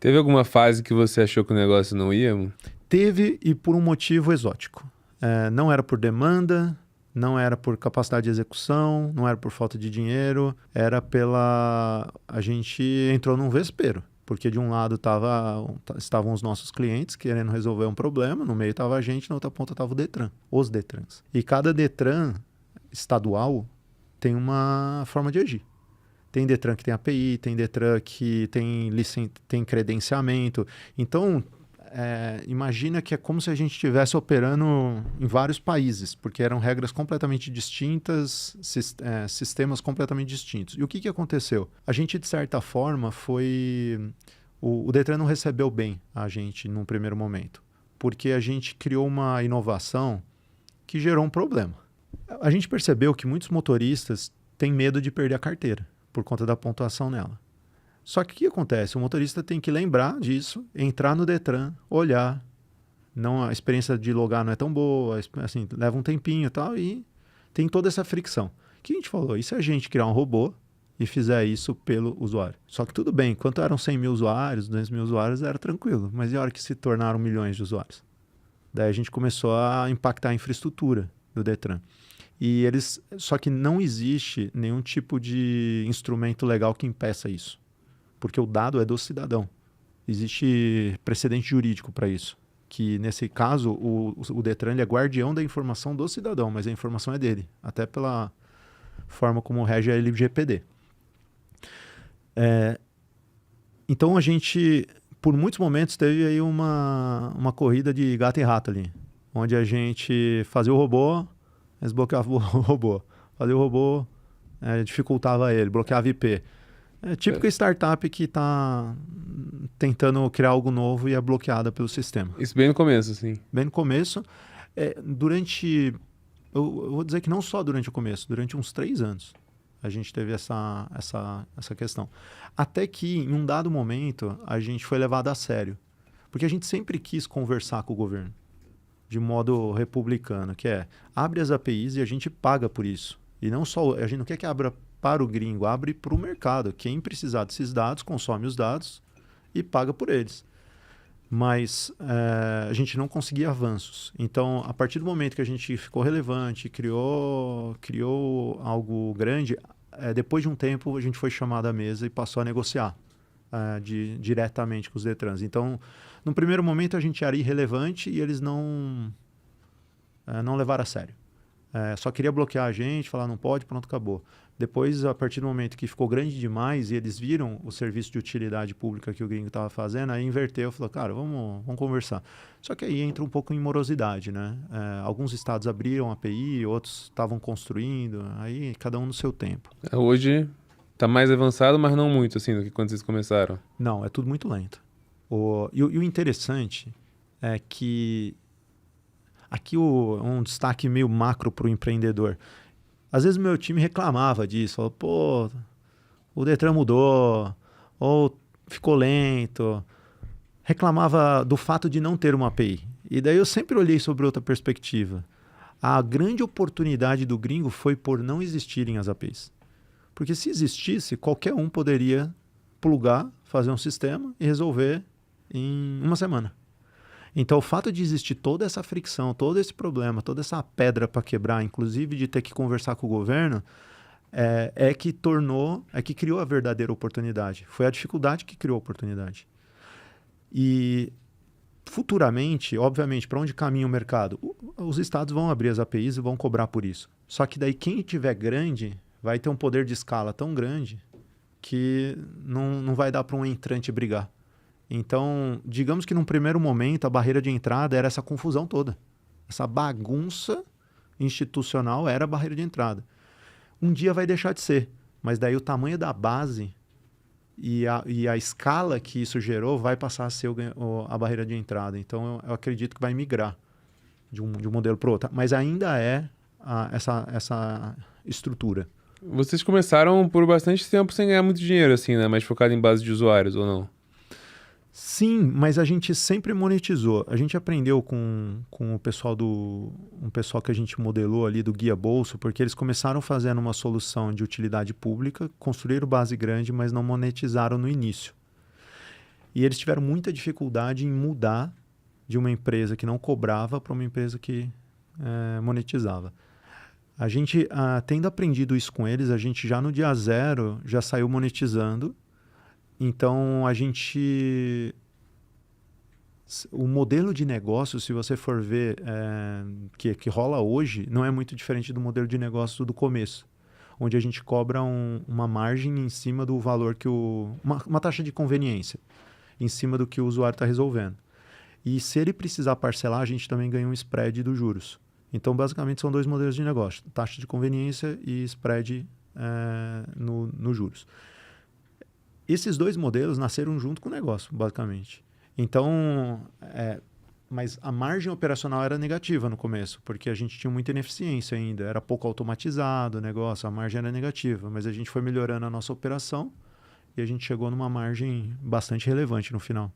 Teve alguma fase que você achou que o negócio não ia, mano? Teve e por um motivo exótico. Não era por demanda, não era por capacidade de execução, não era por falta de dinheiro, era pela... A gente entrou num vespeiro, porque de um lado estavam os nossos clientes querendo resolver um problema, no meio estava a gente, na outra ponta estava o Detran, os Detrans. E cada Detran estadual tem uma forma de agir. Tem Detran que tem API, tem Detran que tem credenciamento. Então, imagina que é como se a gente estivesse operando em vários países, porque eram regras completamente distintas, sistemas completamente distintos. E o que aconteceu? A gente, de certa forma, o Detran não recebeu bem a gente num primeiro momento, porque a gente criou uma inovação que gerou um problema. A gente percebeu que muitos motoristas têm medo de perder a carteira por conta da pontuação nela. Só que o que acontece? O motorista tem que lembrar disso, entrar no Detran, olhar. A experiência de logar não é tão boa, assim, leva um tempinho e tal, e tem toda essa fricção. O que a gente falou? E se a gente criar um robô e fizer isso pelo usuário? Só que tudo bem, enquanto eram 100 mil usuários, 200 mil usuários, era tranquilo. Mas e a hora que se tornaram milhões de usuários? Daí a gente começou a impactar a infraestrutura do Detran. Só que não existe nenhum tipo de instrumento legal que impeça isso. Porque o dado é do cidadão. Existe precedente jurídico para isso. Que, nesse caso, o Detran ele é guardião da informação do cidadão, mas a informação é dele. Até pela forma como rege a LGPD. Então, a gente, por muitos momentos, teve aí uma corrida de gato e rato ali. Onde a gente fazia o robô, mas bloqueava o robô. Fazia o robô, dificultava ele, bloqueava IP. É típica startup que está tentando criar algo novo e é bloqueada pelo sistema. Isso bem no começo, assim. Bem no começo, eu vou dizer que não só durante o começo, durante uns 3 anos a gente teve essa questão. Até que, em um dado momento, a gente foi levado a sério. Porque a gente sempre quis conversar com o governo, de modo republicano, que abre as APIs e a gente paga por isso. E não só, a gente não quer que abra para o gringo, abre para o mercado. Quem precisar desses dados, consome os dados e paga por eles. Mas a gente não conseguia avanços. Então, a partir do momento que a gente ficou relevante, criou algo grande, depois de um tempo a gente foi chamado à mesa e passou a negociar diretamente com os Detrans. Então, no primeiro momento a gente era irrelevante e eles não levaram a sério. Só queria bloquear a gente, falar não pode, pronto, acabou. Depois, a partir do momento que ficou grande demais e eles viram o serviço de utilidade pública que o gringo estava fazendo, aí inverteu, falou, cara, vamos conversar. Só que aí entra um pouco em morosidade, né? Alguns estados abriram API, outros estavam construindo, aí cada um no seu tempo. Hoje tá mais avançado, mas não muito, assim, do que quando vocês começaram. Não, é tudo muito lento. E o interessante é que aqui um destaque meio macro para o empreendedor. Às vezes meu time reclamava disso, falou, pô, o Detran mudou, ou ficou lento. Reclamava do fato de não ter uma API. E daí eu sempre olhei sobre outra perspectiva. A grande oportunidade do gringo foi por não existirem as APIs. Porque se existisse, qualquer um poderia plugar, fazer um sistema e resolver em uma semana. Então, o fato de existir toda essa fricção, todo esse problema, toda essa pedra para quebrar, inclusive de ter que conversar com o governo, que criou a verdadeira oportunidade. Foi a dificuldade que criou a oportunidade. E, futuramente, obviamente, para onde caminha o mercado? Os estados vão abrir as APIs e vão cobrar por isso. Só que daí, quem tiver grande, vai ter um poder de escala tão grande que não vai dar para um entrante brigar. Então, digamos que num primeiro momento a barreira de entrada era essa confusão toda. Essa bagunça institucional era a barreira de entrada. Um dia vai deixar de ser, mas daí o tamanho da base e a escala que isso gerou vai passar a ser a barreira de entrada. Então, eu acredito que vai migrar de um modelo para o outro. Mas ainda essa estrutura. Vocês começaram por bastante tempo sem ganhar muito dinheiro, assim, né? Mais focado em base de usuários, ou não? Sim, mas a gente sempre monetizou. A gente aprendeu com o pessoal um pessoal que a gente modelou ali do Guia Bolso, porque eles começaram fazendo uma solução de utilidade pública, construíram base grande, mas não monetizaram no início. E eles tiveram muita dificuldade em mudar de uma empresa que não cobrava para uma empresa que monetizava. A gente, tendo aprendido isso com eles, a gente já no dia zero já saiu monetizando. Então, o modelo de negócio, se você for ver, que rola hoje, não é muito diferente do modelo de negócio do começo, onde a gente cobra uma margem em cima do valor que uma taxa de conveniência, em cima do que o usuário está resolvendo. E se ele precisar parcelar, a gente também ganha um spread dos juros. Então, basicamente, são dois modelos de negócio, taxa de conveniência e spread no juros. Esses dois modelos nasceram junto com o negócio, basicamente. Então, mas a margem operacional era negativa no começo, porque a gente tinha muita ineficiência ainda, era pouco automatizado o negócio, a margem era negativa, mas a gente foi melhorando a nossa operação e a gente chegou numa margem bastante relevante no final.